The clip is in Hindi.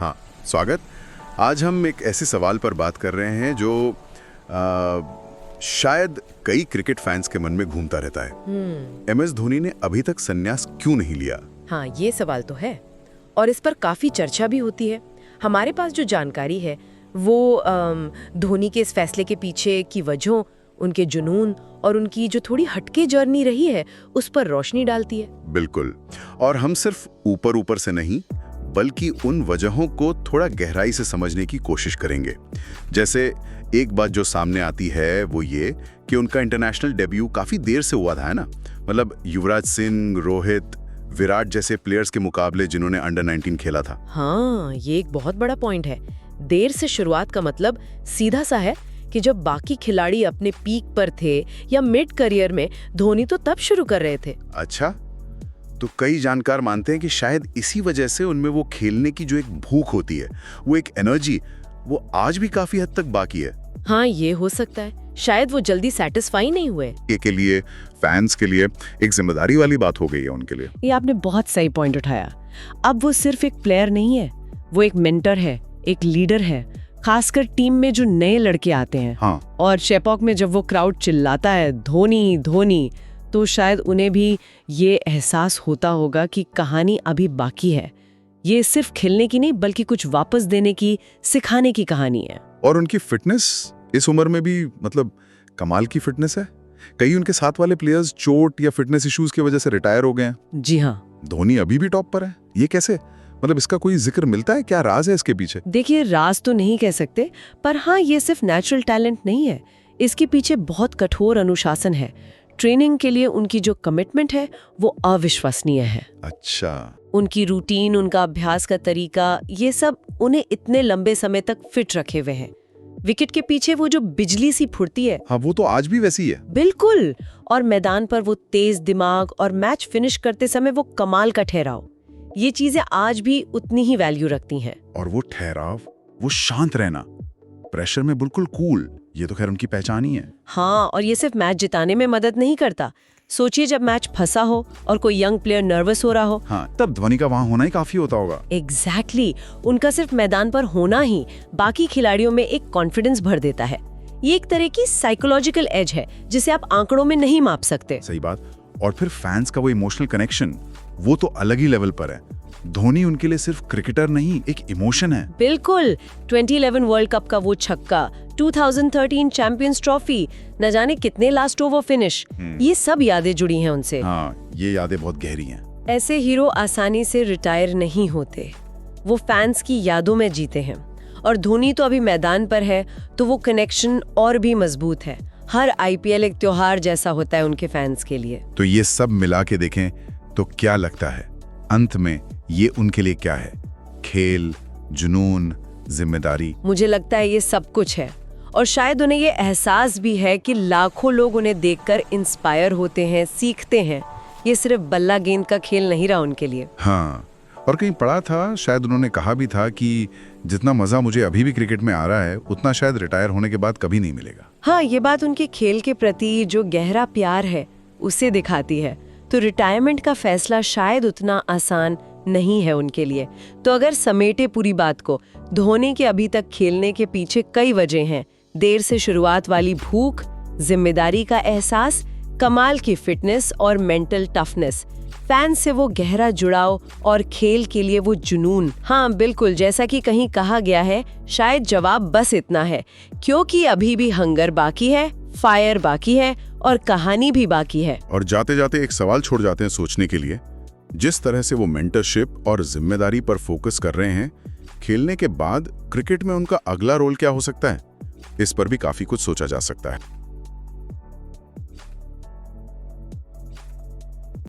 हाँ, स्वागत। आज हम एक ऐसे सवाल पर बात कर रहे हैं जो शायद कई क्रिकेट फैंस के मन में घूमता रहता है। MS धोनी ने अभी तक संन्यास क्यों नहीं लिया? हाँ, ये सवाल तो है और इस पर काफी चर्चा भी होती है। हमारे पास जो जानकारी है वो धोनी के इस फैसले के पीछे की वजहों, उनके जुनून और उनकी जो थोड़ी हटके जर्नी रही है उस पर रोशनी डालती है। बिल्कुल। और हम सिर्फ ऊपर ऊपर से नहीं बल्कि उन वजहों को थोड़ा गहराई से समझने की कोशिश करेंगे। जैसे एक बात जो सामने आती है वो ये कि उनका इंटरनेशनल डेब्यू काफी देर से हुआ था, है ना? मतलब युवराज सिंह, रोहित, विराट जैसे प्लेयर्स के मुकाबले जिन्होंने अंडर 19 खेला था। हाँ, ये एक बहुत बड़ा पॉइंट है। देर से शुरुआत का मतलब सीधा सा है कि जब बाकी खिलाड़ी अपने पीक पर थे या मिड करियर में, धोनी तो तब शुरू कर रहे थे। अच्छा, तो कई जानकार मानते हैं कि शायद इसी वजह से उनमें वो खेलने की जो एक भूख होती है, वो एक एनर्जी, वो आज भी काफी हद तक बाकी है। हाँ, ये हो सकता है। शायद वो जल्दी सेटिस्फाई नहीं हुए। ये के लिए फैंस के लिए एक जिम्मेदारी वाली बात हो गई है उनके लिए। ये आपने बहुत सही पॉइंट उठाया। अब वो सिर्फ एक प्लेयर नहीं है, वो एक मेंटर है, एक लीडर है, खासकर टीम में जो नए लड़के आते हैं। हाँ। और शेपॉक में जब वो क्राउड चिल्लाता है धोनी धोनी, तो शायद उन्हें भी ये एहसास होता होगा कि कहानी अभी बाकी है। ये सिर्फ खेलने की नहीं बल्कि कुछ वापस देने की, सिखाने की कहानी है। और उनकी फिटनेस इस उम्र में भी मतलब कमाल की फिटनेस है। कई उनके साथ वाले प्लेयर्स चोट या फिटनेस इश्यूज की वजह से रिटायर हो गए हैं। जी हाँ। धोनी अभी भी टॉप पर है। ये कैसे? मतलब इसका कोई जिक्र मिलता है? क्या राज है इसके पीछे? देखिए, राज तो नहीं कह सकते, पर हाँ, ये सिर्फ नेचुरल टैलेंट नहीं है। इसके पीछे बहुत कठोर अनुशासन है। ट्रेनिंग के लिए उनकी जो कमिटमेंट है वो अविश्वसनीय है। अच्छा। उनकी रूटीन, उनका अभ्यास का तरीका, ये सब उन्हें इतने लंबे समय तक फिट रखे हुए हैं। विकेट के पीछे वो जो बिजली सी फुर्ती है, हाँ, वो तो आज भी वैसी है। बिल्कुल। और मैदान पर वो तेज दिमाग और मैच फिनिश करते समय वो कमाल का ठहराव, ये चीजें आज भी उतनी ही वैल्यू रखती हैं। और वो ठहराव, वो शांत रहना, प्रेशर में बिल्कुल कूल, ये तो खैर उनकी पहचान ही है। हाँ, और ये सिर्फ मैच जिताने में मदद नहीं करता। सोचिए जब मैच फंसा हो और कोई यंग प्लेयर नर्वस हो रहा हो, हाँ, तब धोनी का वहां होना ही काफी होता होगा। एग्जैक्टली। उनका सिर्फ मैदान पर होना ही बाकी खिलाड़ियों में एक कॉन्फिडेंस भर देता है। ये एक तरह की साइकोलॉजिकल एज है जिसे आप आंकड़ों में नहीं माप सकते। सही बात। और फिर फैंस का वो इमोशनल कनेक्शन, वो तो अलग ही लेवल पर है। धोनी उनके लिए सिर्फ क्रिकेटर नहीं, एक इमोशन है। बिल्कुल। 2011 वर्ल्ड कप का वो छक्का, 2013 चैंपियंस ट्रॉफी, न जाने कितने लास्ट ओवर फिनिश, ये सब यादें जुड़ी हैं उनसे। हाँ, ये यादें बहुत गहरी हैं। ऐसे हीरो आसानी से रिटायर नहीं होते, वो फैंस की यादों में जीते हैं। और धोनी तो अभी मैदान पर है तो वो कनेक्शन और भी मजबूत है। हर IPL एक त्योहार जैसा होता है उनके फैंस के लिए। तो ये सब मिला के देखें तो क्या लगता है अंत में ये उनके लिए क्या है? खेल, जुनून, जिम्मेदारी? मुझे लगता है ये सब कुछ है। और शायद उन्हें ये एहसास भी है कि लाखों लोग उन्हें देखकर इंस्पायर होते हैं, सीखते हैं। ये सिर्फ बल्ला गेंद का खेल नहीं रहा उनके लिए। हाँ, और कहीं पढ़ा था, शायद उन्होंने कहा भी था कि जितना मजा मुझे अभी भी क्रिकेट में आ रहा है उतना शायद रिटायर होने के बाद कभी नहीं मिलेगा। हाँ, ये बात उनके खेल के प्रति जो गहरा प्यार है उसे दिखाती है। तो रिटायरमेंट का फैसला शायद उतना आसान नहीं है उनके लिए। तो अगर समेटे पूरी बात को, धोनी के अभी तक खेलने के पीछे कई वजह हैं। देर से शुरुआत वाली भूख, जिम्मेदारी का एहसास, कमाल की फिटनेस और मेंटल टफनेस, फैन से वो गहरा जुड़ाव और खेल के लिए वो जुनून। हाँ बिल्कुल, जैसा कि कहीं कहा गया है, शायद जवाब बस इतना है, क्योंकि अभी भी हंगर बाकी है, फायर बाकी है और कहानी भी बाकी है। और जाते जाते एक सवाल छोड़ जाते हैं सोचने के लिए। जिस तरह से वो मेंटरशिप और जिम्मेदारी पर फोकस कर रहे हैं, खेलने के बाद क्रिकेट में उनका अगला रोल क्या हो सकता है? इस पर भी काफी कुछ सोचा जा सकता है।